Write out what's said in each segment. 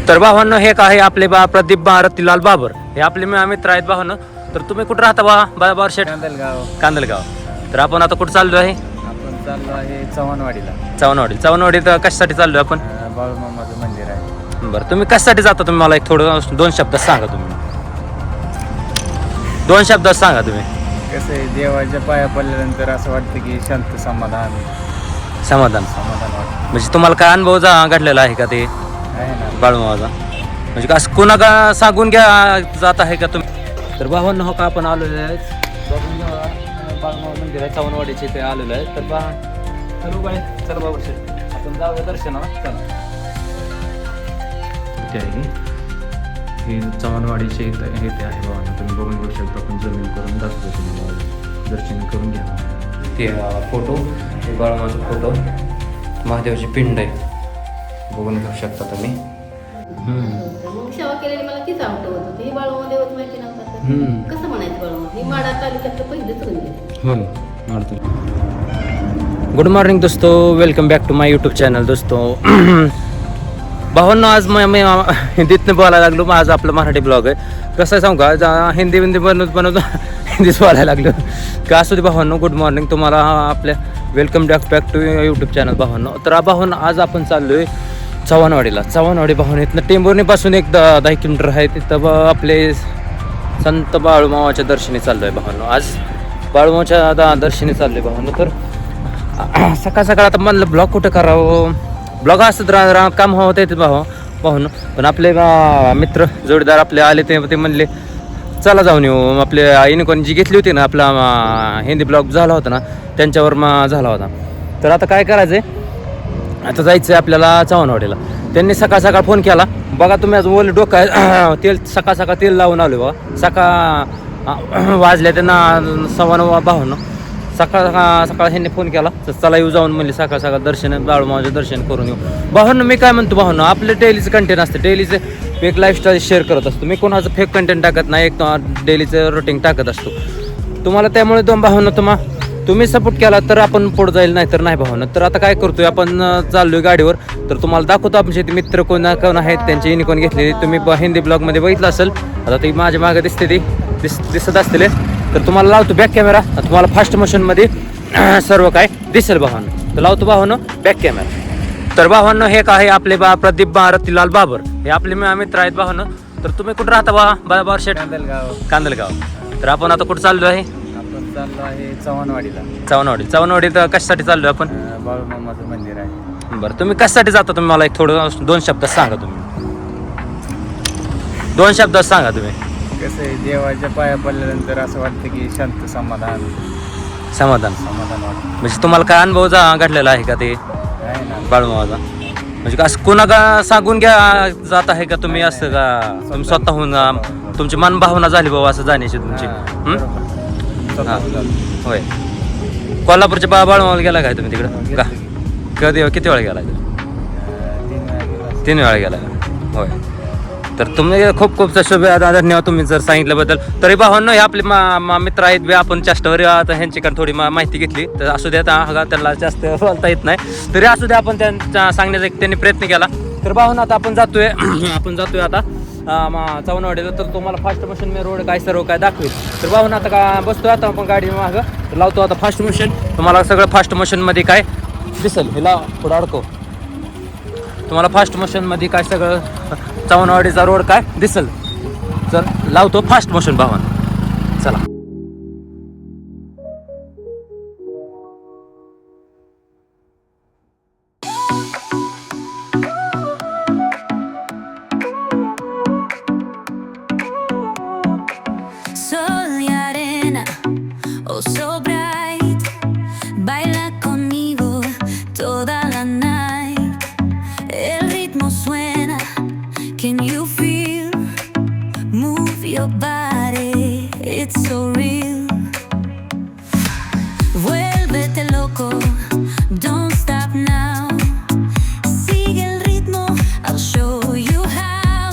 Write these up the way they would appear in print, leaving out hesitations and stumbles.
तर भावांनो हे काय आपले प्रदीप रतिलाल बाबर हे आपले मित्र आहेत भावांनो. तर तुम्ही कुठं राहता बाबर शेठ? कांदलगाव. तर आपण आता कुठं चाललो आहे? आपण चाललो आहे चव्हाणवाडीला. चव्हाणवाडीत कशासाठी चाललो आपण? बाळूमामाचं मंदिर आहे. बरं, तुम्ही कशासाठी जाता? तुम्ही मला एक थोडं 2 शब्दात सांगा. तुम्ही 2 शब्दात सांगा तुम्ही. कसं आहे, देवाच्या पाया पडल्यानंतर असं वाटतं की शांत समाधान वाटतं. म्हणजे तुम्हाला काय अनुभव घडलेला आहे का ते आहे ना. बाळूमामाचा? म्हणजे असं कोणा का सांगून घ्या जात आहे का तुम्ही? तर भावांनो हो का आपण आलेलो आहे बघून घ्या, बाळूमामा मंदिर आहे चव्हाणवाडीचे इथे आलेलो आहे. तर चलो बाय, चल बाबा शेठ आपण जाऊया दर्शनाला. चला इथे आहे हे चव्हाणवाडीचे इथे आहे भावांनो. तुम्ही बघून घेऊ शकता. आपण जमीन करून दाखवतो तुम्हाला, दर्शन करून घ्या. ते फोटो, हे बाळूमामाचा फोटो, महादेवाची पिंड आहे, बघून घेऊ शकता तुम्ही. मग सेवा केलेली मला तीच आवडत होतं. ही बाळूमामा देवच माहिती नव्हतं. कसं म्हणायचं बाळूमामा? ही माडा तालुक्यात पहिलेच होऊन गेली. गुड मॉर्निंग दोस्तो, welcome back to my YouTube channel दोस्तो. भावांनो आज मी हिंदीतनं बोलायला लागलो. आज आपलं मराठी ब्लॉग आहे. कसं आहे सांगू का, हिंदी बनवतो हिंदीच बोलायला लागलो का. असू दे भावांनो, गुड मॉर्निंग तुम्हाला आपल्या welcome back to YouTube channel भावांनो. तर भावांनो आज आपण चाललो आहे चव्हाणवाडी भावांनो. इथनं टेंभुर्णीपासून एक 10 किलोमीटर आहे. तिथं आपले संत बाळूमामाच्या दर्शनी चाललो आहे भावांनो. आज बाळूमामाच्या दर्शनी चाललो आहे भावांनो. तर सकाळ आता म्हणलं ब्लॉग कुठं करावं, ब्लॉग असत काम होत येते भावांनो. पण आपले मित्र जोडीदार आपले आले ते म्हणले चला जाऊन येऊ. आपले युनिकॉर्न जी घेतली होती ना, आपला हिंदी ब्लॉग झाला होता ना, त्यांच्यावर झाला होता. तर आता काय करायचं आहे, आता जायचं आहे आपल्याला चव्हाणवाडीला. त्यांनी सकाळ फोन केला. बघा तुम्ही आज ओले डोकं आहे, तेल सकाळ तेल लावून आलो बघा. सकाळ वाजल्या त्यांना 9:15 भावांनो. सकाळ ह्यांनी फोन केला तर चला येऊ जाऊन म्हणले. सकाळ दर्शन, बाळूमामाचं दर्शन करून येऊ भावांनो. मी काय म्हणतो भावांनो, आपले डेलीचं कंटेंट असते, डेलीचं एक लाईफस्टाईल शेअर करत असतो मी. कोणाचं फेक कंटेंट टाकत नाही, एक डेलीचं रुटीन टाकत असतो तुम्हाला. त्यामुळे भावांनो तुम्ही सपोर्ट केला तर आपण पुढे जाईल, नाही तर नाही भावांनो. तर आता काय करतोय आपण, चाललोय गाडीवर. तर तुम्हाला दाखवतो आमचे ते मित्र कोण आहेत, त्यांचे युनिकॉर्न घेतलेले. तुम्ही हिंदी ब्लॉगमध्ये बघितलं असेल. आता ती माझ्या मागे दिसते, ती दिसत असतील. तर तुम्हाला लावतो बॅक कॅमेरा, तुम्हाला फास्ट मोशनमध्ये सर्व काय दिसेल भावांनो. तर लावतो भावांनो बॅक कॅमेरा. तर भावांनो हे काय आपले प्रदीप रतिलाल बाबर हे आपले मित्र आहेत भावांनो. तर तुम्ही कुठं राहता बाबर शेठ? कांदलगाव. तर आपण आता कुठं चाललो आहे? आपण चाललो आहे चव्हाणवाडीला. चव्हाणवाडीत कशासाठी चाललो आपण? बाळूमामाचं मंदिर आहे. बरं, तुम्ही कशासाठी जाता? तुम्ही मला एक थोडं 2 शब्दात सांगा. तुम्ही 2 शब्दात सांगा तुम्ही. कसं आहे, देवाच्या पाया पडल्यानंतर असं वाटतं की शांत समाधान वाटतं. म्हणजे तुम्हाला काय अनुभव घडलेला आहे का ते आहे ना. बाळूमामाचा? म्हणजे असं कोणा का सांगून घ्या जात आहे का तुम्ही? असं का तुम्ही स्वतःहून तुमची मन भावना झाली बाबा असं जाण्याची तुमची? होय. कोल्हापूरच्या बाळूमामाला गेला काय तुम्ही तिकडं का? किती वेळा गेला? 3 वेळा गेला का? होय. तर तुम्ही खूप शुभेच्छा, धन्यवाद तुम्ही जर सांगितल्याबद्दल. तरी भावांनो हे आपले मित्र आहेत. आपण चेष्टावर आता ह्यांच्याकडे थोडी माहिती घेतली. तर असू द्या, त्यांना जास्त बोलता येत नाही, तरी असू द्या आपण त्यांच्या सांगण्याचा त्यांनी प्रयत्न केला. तर भावांनो आता आपण जातोय आता चव्हाणवाडीला. तर तुम्हाला फास्ट मोशन मी रोड काय सर्व काय दाखवेल. तर भावांनो आता का बसतोय आता आपण गाडी मागं. तर लावतो आता फास्ट मोशन. तुम्हाला सगळं फास्ट मोशनमध्ये काय दिसेल. हिला पुढं अडकव. तुम्हाला फास्ट मोशनमध्ये काय सगळं चव्हाणवाडीचा रोड काय दिसेल. तर लावतो फास्ट मोशन भावांनो. चला. Sol y arena, oh so bright, baila conmigo toda la night. El ritmo suena, can you feel? Move your body, it's so real. Vuélvete loco, don't stop now. Sigue el ritmo, I'll show you how.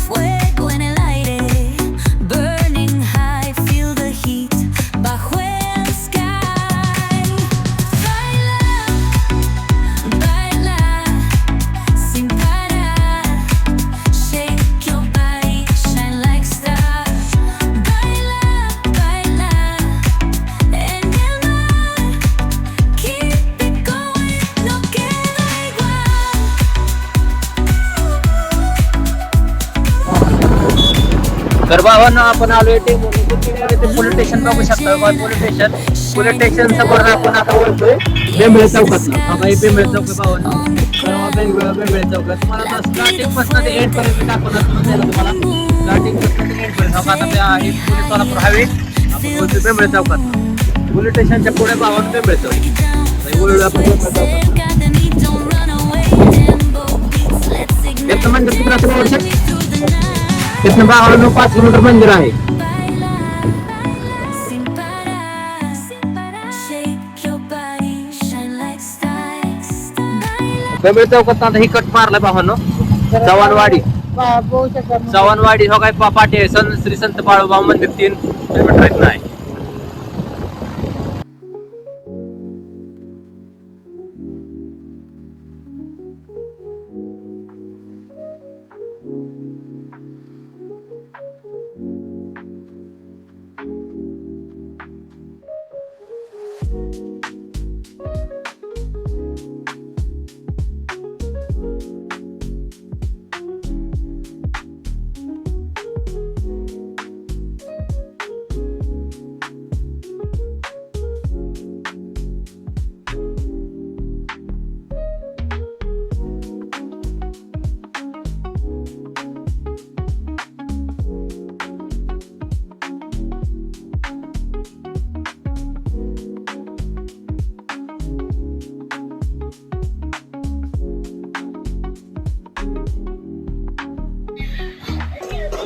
Fuego en el aire, burning high, feel the heat bajo el sky. Baila, baila, sin parar. तर भावांनो आपण आलोय police station बघू शकता. Police station समोर आपण आता बोलतोय बेंबळे चौकात. बेंबळे चौक भावांनो, बेंबळे चौकात तुम्हाला स्टार्टिंग पासून ते एंड पर्यंत दाखवणार तुम्हाला. स्टार्टिंग पासून ते एंड पर्यंत आता पोलीस सोलापूर हायवे आपण बोलतोय बेंबळे चौकात. पोलीस स्टेशनच्या पुढे भावांनो बेंबळे चौक. बोलूया आपण बेंबळे चौकात. इथं मंदिर किती राहतं वर्षात? इथनं भावांनो 5 किलोमीटर मंदिर आहे. बेंबळे चौकात आता ही कट मारलाय भावांनो. चव्हाणवाडी हो काय पाठी आहे. श्री संत बाळोबा मंदिर 3 किलोमीटर इथनं आहे.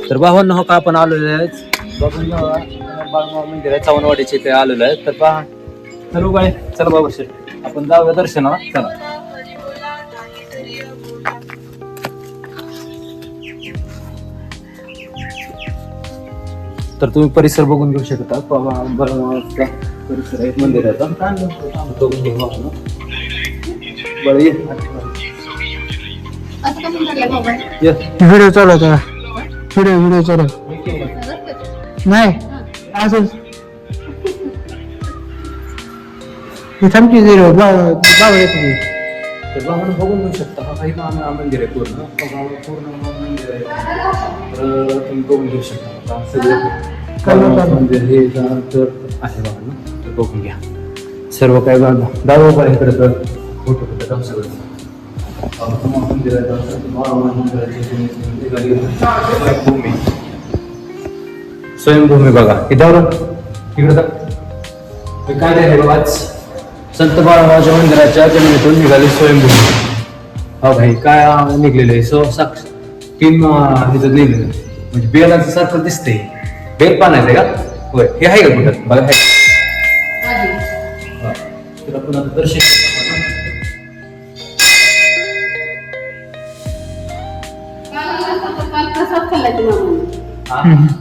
तर भावांनो हो का आपण आलेलो आहे बघून बाळूमामा मंदिर आहे चव्हाणवाडीचे इथे आलेलो आहे. तर पहा चलो बाय चला बाबा आपण जाऊया दर्शनाला. चला तर तुम्ही परिसर बघून घेऊ शकता. बाळूमामाचा परिसर आहे मंदिराचा. बघून घेऊ आपण. बरं ये व्हिडिओ चालवता. व्हिडिओ चालू नाही असंच थांब की झिरो बाबा येते. तर बाबांना बघून घेऊ शकता. हा काही मंदिर आहे पूर्ण मंदिर आहे. तर तुम्ही बघून घेऊ शकता. सगळं मंदिर हे तर आहे बाबांना. तर बघून घ्या सर्व काय दावा उभा इकडे तर फोटो सगळं स्वयंभूमी बघा इथं इकडं काय आहे बघा. आज संत बाळोबाच्या मंदिराच्या जमिनीतून निघाली स्वयंभूमी. हा भाई काय निघलेलं आहे. साक्ष 3 तिथं निघलेलं म्हणजे बेलाचं सारखं दिसतंय. बेल पान आहे का? होय हे आहे का कुठं बघा. तर आपण आता दर्शन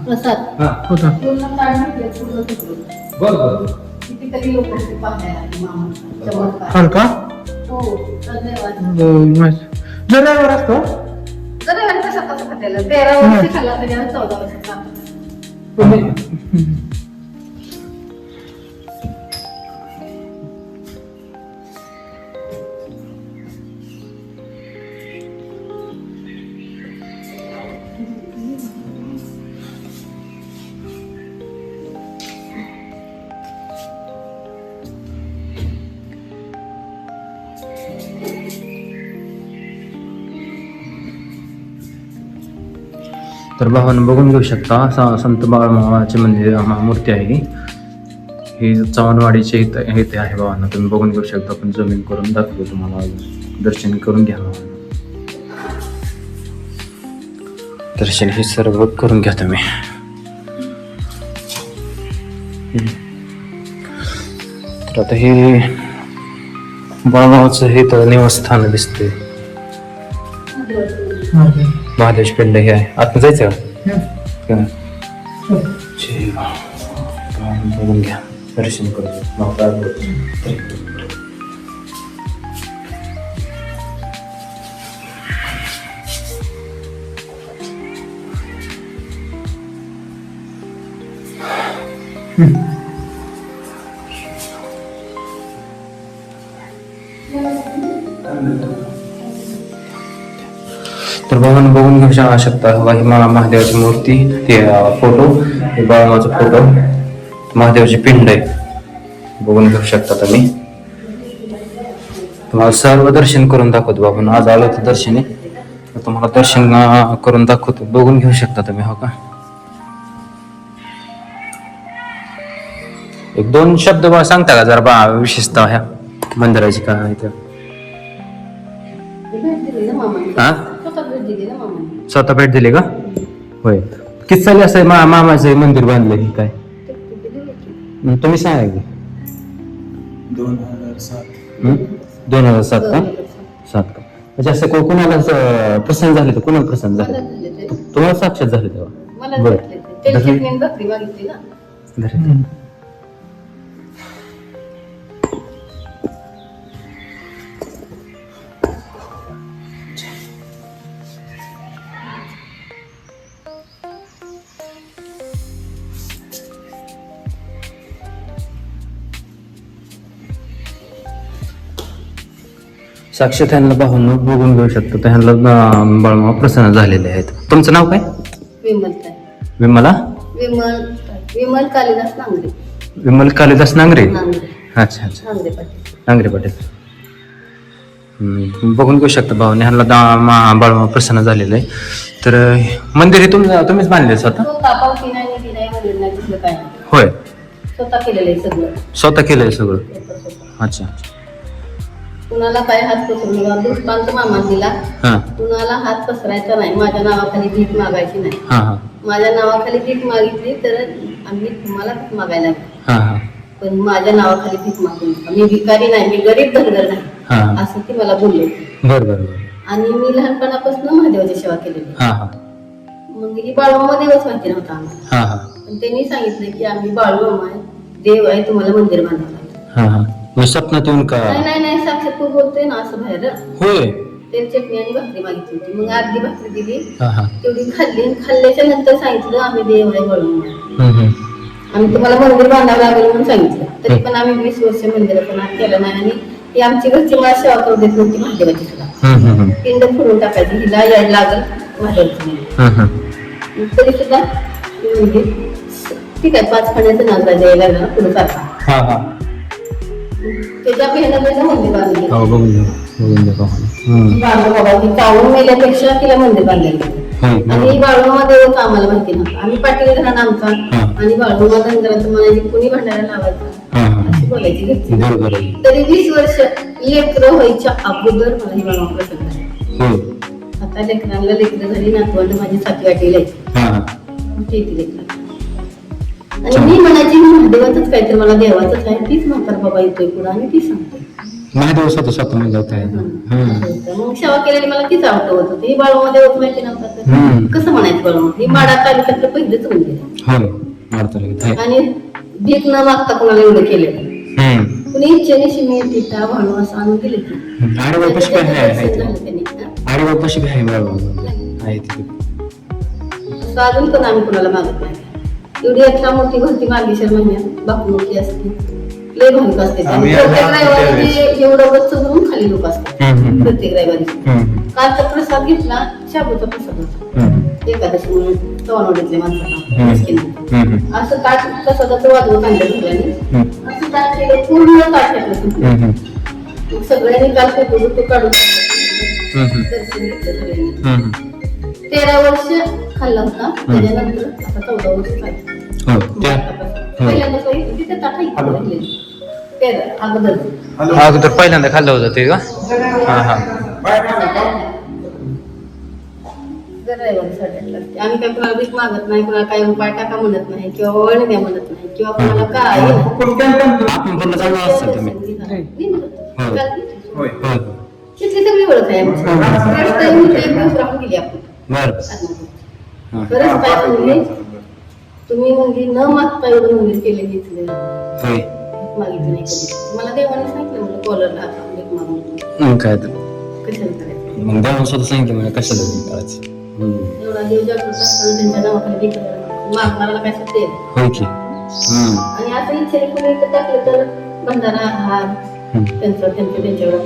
प्रसाद होता. बरं कितीतरी लोक हल का हो जरावर असतो. रविवारी कसा कसं खात्याला 13 वर्षी खाल्ला तरी 14 वर्षाचा. तर भावांनो बघून घेऊ शकता. संत बाळमामाची मंदिर मूर्ती आहे ही चव्हाणवाडीचे इथे आहे भावांना. तुम्ही बघून घेऊ शकता. आपण जमीन करून दाखवतो तुम्हाला. दर्शन करून घ्या भावांना. दर्शन हे सर्व करून घ्या तुम्ही. तर आता हे बाळमामाचं हे तर निवासस्थान दिसते. महादेश पिंड हे आहे. आत जायचं का? बघून घ्या. दर्शन करू. तर बघून घेऊ शकता ही महादेवाची मूर्ती, ते फोटो, हे बाळूमाचा फोटो, महादेवाची पिंड आहे, बघून घेऊ शकता तुम्ही. तुम्हाला सर्व दर्शन करून दाखवतो बाबा. आज आलो तर दर्शनी, तर तुम्हाला दर्शन करून दाखवतो, बघून घेऊ शकता तुम्ही. हो का, एक दोन शब्द सांगता का जरा विशेषतः ह्या मंदिराची काय आहे ते? भेट दिली ना मामाने. हा, स्वतः भेट दिली ना मामाने. स्वतः भेट दिली का? होय. किती साली असं मामाचं मंदिर बांधलं की काय? तुम्ही सांगा की. 2007 का? 7 का? म्हणजे असं कोणाला प्रसन्न झाले तर कोणाला प्रसन्न मला झाले? दिले ते. तुम्हाला साक्षात झाले तेव्हा? मला बरं. भेटले ते. त्याची चटणी भाकरी मागितली ना. धरे. साक्षात ह्यांना पाहून बघून घेऊ शकतो, तर ह्यांना बाळमामा प्रसन्न झालेले आहेत. तुमचं नाव काय? विमल काय? विमला विमल कालिदास नांगरे. विमल कालिदास नांगरे. नांगरे अच्छा अच्छा, नांगरे पाटील. नांगरे पाटील. बघून घेऊ शकता भाऊने ह्यांना बाळमामा प्रसन्न झालेलं आहे. तर मंदिर हे तुम्हीच बांधले स्वतः? स्वतः पावती नाही ती नाही वगैरे नाही दिसलं काय नाही. होय, स्वतः केलेलं आहे सगळं. स्वतः केलंय सगळं. स्वतः. अच्छा. कुणाला काय हात पसरून दुष्पांत मामा दिला. हा कुणाला हात पसरायचा नाही. माझ्या नावाखाली भीक मागायची नाही. हा हा माझ्या नावाखाली भीक मागितली तर आम्ही तुम्हाला भीक मागायला लागलो. हा हा पण माझ्या नावाखाली भीक मागू नका. मी भिकारी नाही, मी गरीब धनगर नाही, हा हा. असं ती मला बोलले. बर बर बर. आणि मी लहानपणापासून महादेवाची सेवा केलेली. हा हा मग ही बाळूमामा देवच माहिती नव्हता आम्हाला. हा हा पण त्यांनी सांगितलं की आम्ही बाळूमामा आहे, देव आहे, तुम्हाला मंदिर बांधायला. हा हा. मग स्वप्नात येऊन का? नाही नाही नाही, साक्षात तू बोलतोय ना असं बाहेर. होय. ते चटणी आणि भाकरी मागितली होती. मग अर्धी भाकरी दिली, हा हा. तेवढी खाल्ली. खाल्ल्याच्या नंतर सांगितलं आम्ही देव आहे बाळूमामा, हम्म. आम्ही तुम्हाला मंदिर बांधावं लागेल म्हणून सांगितलं. तरी पण आम्ही 20 वर्ष मंदिराचं नाद केलं नाही. आणि ती आमची घरची मला सेवा करू देत नव्हती महादेवाची सुद्धा. हम्म. पिंड फोडून टाकायची, हिला यायला लागल महादेवाची नाही. हम्म. तरी सुद्धा ती म्हणजे ठीक आहे, 5 खाण्याचं नाद राजा यायला लागला पुढे सारखा. हा हा. त्याच्या मेहनतीनं मंदिर बांधले. हो बघून घ्या, बघून घ्या पाहून. बाळू बाबा ती चावून मेल्यापेक्षा तिला मंदिर बांधलेलं. आणि बाळूमामा देवच आम्हाला माहिती नव्हतं. आम्ही पाटील घराणं आमचा आणि बाळूमामा धनगराचं म्हणायची कुणी भांडायला लावायचं अशी बोलायची घरची. बरोबर आहे. तरी 20 वर्ष लेकरं व्हायच्या अगोदर मला ही बाळूमामा प्रसन्न झाली. आता लेकरांना लेकरं झाली, नातवंड माझी 7वी 8वीला आहे. लेकरं आणि मी म्हणायची महादेवाचंच काहीतरी, मला देवाचंच आहे, तीच म्हातार बाबा येतोय पुढे आणि ती सांगते. महादेव स्वतः म्हणजे होत आहे. मग सेवा केलेली मला तीच आवडत होती. ही बाळूमामा देवच माहिती नव्हता तर कसं म्हणायचं बाळूमामा. ही माडा तालुक्यातलं पहिलेच मंदिर आहे. आणि भीक न मागता कोणाला एवढं केलेलं. कुणी इच्छेने शिमी पिता भाणू असं आणून दिले ती. असं अजून पण आम्ही कोणाला मागत नाही. एवढी यात्रा मोठी भरती मार्गेश्वर महिन्यात बापूमुखी असते, लय भाविक असते. प्रत्येक रविवारी एवढं बस भरून खाली लोक असतात. प्रत्येक रविवारी कालचा प्रसाद घेतला, शाबूचा प्रसाद होता एकादशी म्हणून तवानोडीतल्या माणसाला. असं ताट प्रसादाचं वाजवत आणलं सगळ्यांनी. असं ताट केलं, पूर्ण ताट टाकलं. सगळ्यांनी काल फोटो काढून दर्शन घेतलं सगळ्यांनी. 13 वर्ष खाल्ला होता. त्याच्यानंतर आता 14 वर्ष खाल्ला. पहिल्यांदा तिथे ताट अगोदर पहिल्यांदा खाल्लं होतं ते का? हा हा. आम्ही काय कुणाला भीक मागत नाही, कुणाला काही उपाय टाका म्हणत नाही किंवा वळण द्या म्हणत नाही किंवा कुणाला काय तिथली सगळी ओळख आहे आमची. एक दिवस राहून गेली आपण. खरंच काय म्हणले तुम्ही म्हणजे न मागता एवढं मंदिर केले घेतलं मागितलं नाही कधी. मला देवाने सांगितलं म्हणजे कॉलरला भीक मागून काय तर कशाला करायचं. मग देवाने स्वतः सांगितलं म्हणजे कशाला करायचं. एवढा देव जागृत असताना त्यांच्या नावाखाली भीक मागणाऱ्याला काय सुद्धा येत. होय की. आणि असं इच्छेने कुणी इथं टाकलं तर भंडारा हार त्यांच्यावर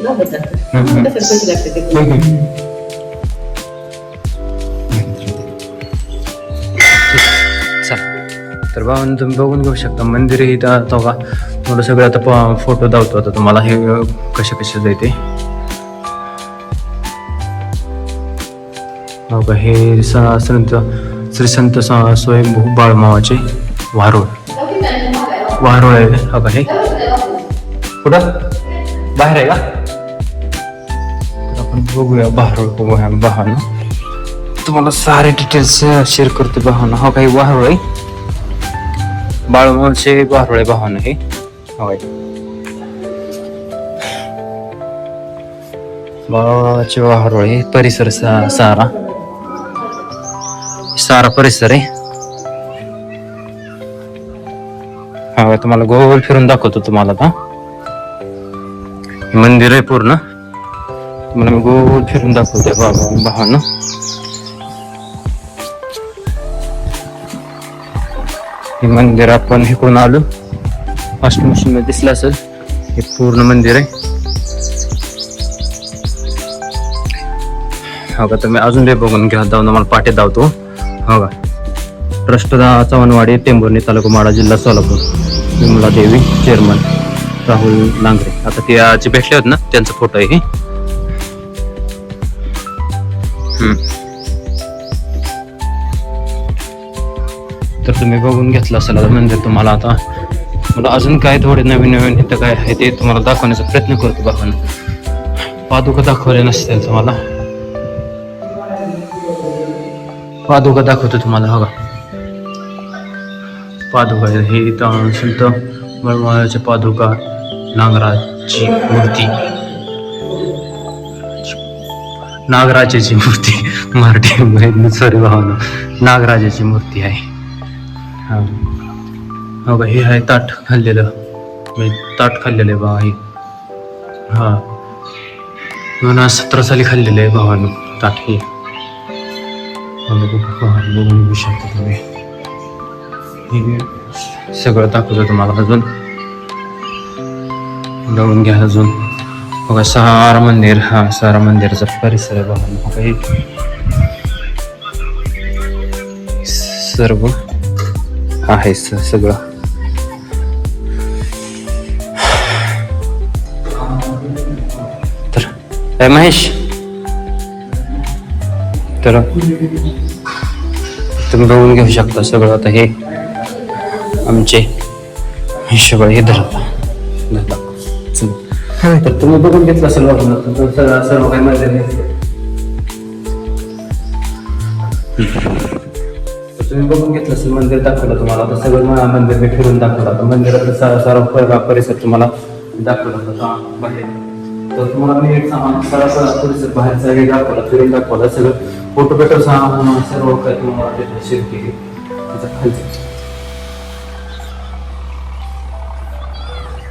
भागत जातात. कशाला पैसे लागतात ते. तर भावानं तुम्ही बघून घेऊ शकता मंदिर इथं तो का तुम्हाला सगळं आता फोटो दावतो आता तुम्हाला हे कसे कसे जायते हो का हे श्री संत स्वयंभू बाळमावाचे वारुळ आहे हो का हे कुठं बाहेर आहे का तर आपण बघूया वारुळ बघूया भावानं तुम्हाला सारे डिटेल्स शेअर करतो भावानं हो काही वारुळ आहे बाळमावाचे वारुळ आहे भावानं हे हो बाळमावाचे वारुळ आहे परिसर सारा परिसर आहे हा तुम्हाला गोल फिरून दाखवतो तुम्हाला आता मंदिर आहे पूर्ण तुम्हाला मी गोल फिरून दाखवते भावानं हे मंदिर आपण इकडून आलो फर्स्ट मशीन मध्ये दिसलं असेल हे पूर्ण मंदिर आहे हो का तुम्ही अजून ते बघून घ्या जाऊन मला पाठी धावतो हो का ट्रस्ट चव्हाणवाडी टेंभुर्णी तालुका माडा जिल्हा सोलापूर विमला देवी चेअरमन राहुल लांगरे आता ते जे भेटले होते ना त्यांचा फोटो आहे हे तर तुम्ही बघून घेतलं असेल आता मंदिर तुम्हाला आता मला अजून काय थोडे नवीन नवीन इथं काय आहे ते तुम्हाला दाखवण्याचा प्रयत्न करतो बाबांना पादुका दाखवले नसतील तुम्हाला पादुका दाखवतो तुम्हाला हो का पादुका हे इथं संत बाळमावाच्या पादुका नागराची मूर्ती मराठी सॉरी भावना नागराजाची मूर्ती आहे हा हो का हे आहे ताट खाल्लेलं मी ताट खाल्लेलं आहे बा हे हा 2017 साली खाल्लेलं आहे भावानं ताट हे बघून घेऊ शकता तुम्ही हे सगळं दाखवतो तुम्हाला अजून बघून घ्या अजून बघा सारा मंदिर हा सारा मंदिराचा परिसर आहे बघा हे सर्व आहे सगळं तर काय महेश तर तुम्ही बघून घेऊ शकता सगळं आता हे आमचे सगळं हे धरता तर तुम्ही बघून घेतलं असेल सर्व काही मजा तुम्ही बघून घेतलं असेल मंदिर दाखवलं तुम्हाला आता सगळं मंदिर मी फिरून दाखवलं आता मंदिरातलं सर्व परिसर तुम्हाला दाखवला बाहेर तर तुम्हाला मी परिसर बाहेरचा हे दाखवला फिरून दाखवला सगळं फोटो पेटो सर्व काय तुम्हाला शेअर केली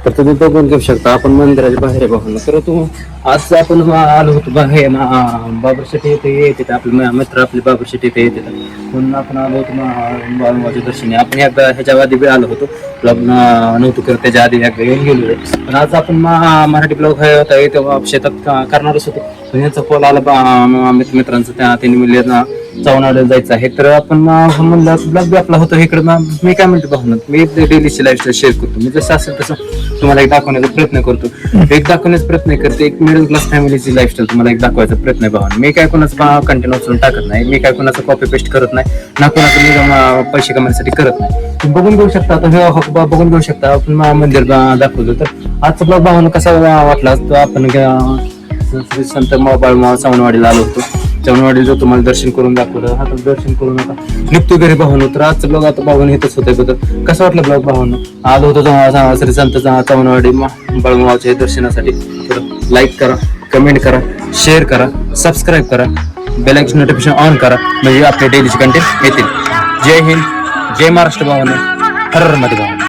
तर तुम्ही बघून घेऊ शकता आपण मंदिराच्या बाहेर बघून तर तू आज आपण आलो होतो बाहेर बाबर शेट्टी येते आपले मित्र आपले बाबर शेट्टी इथे येते म्हणून आपण आलो होतो बाळमावाच्या दर्शनी आपण एकदा ह्याच्या आधी बी आलो होतो ब्लॉग नव्हतं करत त्याच्या आधी एकदा येऊन गेलो पण आज आपण मराठी ब्लॉग होता तेव्हा शेतात करणारच होतो पण यांचा कॉल आला मित्रांचं त्यांनी म्हणले चव्हाणवाडीला जायचं आहे तर आपण म्हणलं ब्लॉग बी आपला होतो इकडे मी काय म्हणतो भावना मी डेलीची लाईफस्टाईल शेअर करतो मी जसं असेल तसं तुम्हाला एक दाखवण्याचा प्रयत्न करतो एक दाखवण्याचा प्रयत्न करते एक मिडल क्लास फॅमिलीची लाईफस्टाईल तुम्हाला एक दाखवायचा प्रयत्न भावना मी काय कोणाचा कंटेंट उचलून टाकत नाही मी काय कोणाचा कॉपी पेस्ट करत नाही ना कोणाचं मी पैसे कमवण्यासाठी करत नाही तुम्ही बघून घेऊ शकता आता बघून घेऊ शकता आपण मंदिर दाखवतो तर आजचा ब्लॉग भावना कसा वाटला तो आपण श्री संत बाळमावा चव्हाणवाडीला आलो होतो चव्हाणवाडीला तुम्हाला दर्शन करून दाखवलं आता दर्शन करून आता निघतो घरी भावनो तर आजचं ब्लॉग आता भावना येतच होतंय बद्दल कसं वाटलं ब्लॉग भावना आलो होतो श्री संत चव्हाणवाडी बाळमावाच्या दर्शनासाठी तर लाईक करा कमेंट करा शेअर करा सबस्क्राईब करा बेल आयकॉन नोटिफिकेशन ऑन करा म्हणजे आपले डेलीचे कंटेंट येतील जय हिंद जय महाराष्ट्र भावना हर मध्ये भावना